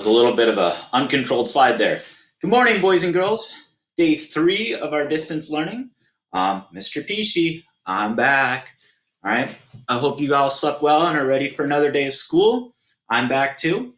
was a little bit of a uncontrolled slide there. Good morning, boys and girls. Day 3 of our distance learning. Mr. Peachy, I'm back. All right. I hope you all slept well and are ready for another day of school. I'm back too.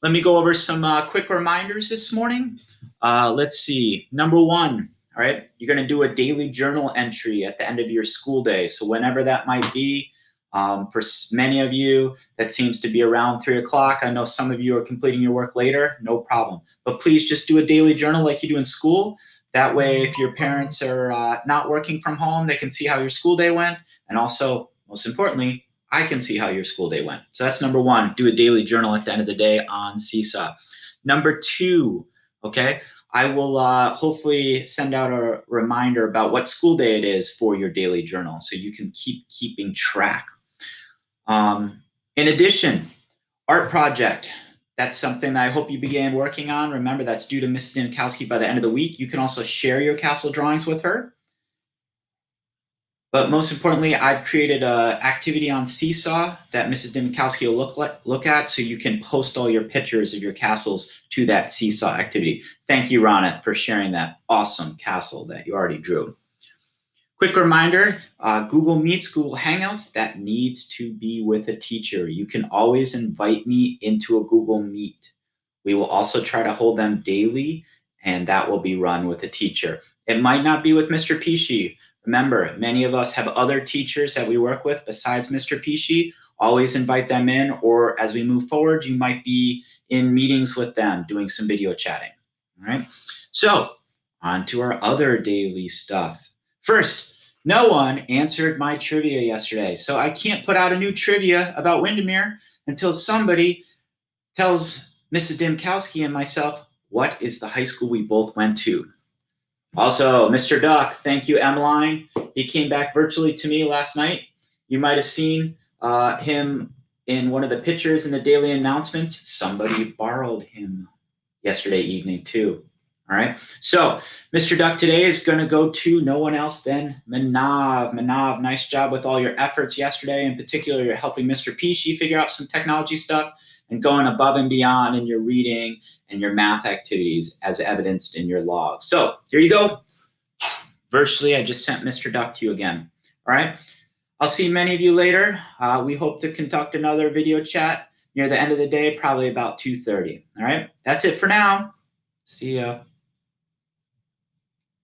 Let me go over some quick reminders this morning. Let's see. Number 1. All right. You're going to do a daily journal entry at the end of your school day. So whenever that might be. For many of you, that seems to be around 3 o'clock. I know some of you are completing your work later, no problem. But please just do a daily journal like you do in school. That way, if your parents are not working from home, they can see how your school day went. And also, most importantly, I can see how your school day went. So that's number 1, do a daily journal at the end of the day on Seesaw. Number 2, okay, I will hopefully send out a reminder about what school day it is for your daily journal so you can keeping track. In addition, art project. That's something that I hope you began working on. Remember, that's due to Mrs. Dimkowski by the end of the week. You can also share your castle drawings with her. But most importantly, I've created an activity on Seesaw that Mrs. Dimkowski will look at so you can post all your pictures of your castles to that Seesaw activity. Thank you, Ronith, for sharing that awesome castle that you already drew. Quick reminder, Google Meets, Google Hangouts, that needs to be with a teacher. You can always invite me into a Google Meet. We will also try to hold them daily, and that will be run with a teacher. It might not be with Mr. Peachy. Remember, many of us have other teachers that we work with besides Mr. Peachy. Always invite them in, or as we move forward, you might be in meetings with them doing some video chatting. All right, so on to our other daily stuff. First, no one answered my trivia yesterday, so I can't put out a new trivia about Windermere until somebody tells Mrs. Dimkowski and myself what is the high school we both went to. Also, Mr. Duck, thank you, Emmeline. He came back virtually to me last night. You might have seen him in one of the pictures in the daily announcements. Somebody borrowed him yesterday evening too. All right, so Mr. Duck today is going to go to no one else than Manav. Manav, nice job with all your efforts yesterday. In particular, you're helping Mr. Peachy figure out some technology stuff and going above and beyond in your reading and your math activities as evidenced in your log. So here you go. Virtually, I just sent Mr. Duck to you again. All right, I'll see many of you later. We hope to conduct another video chat near the end of the day, probably about 2:30. All right, that's it for now. See ya.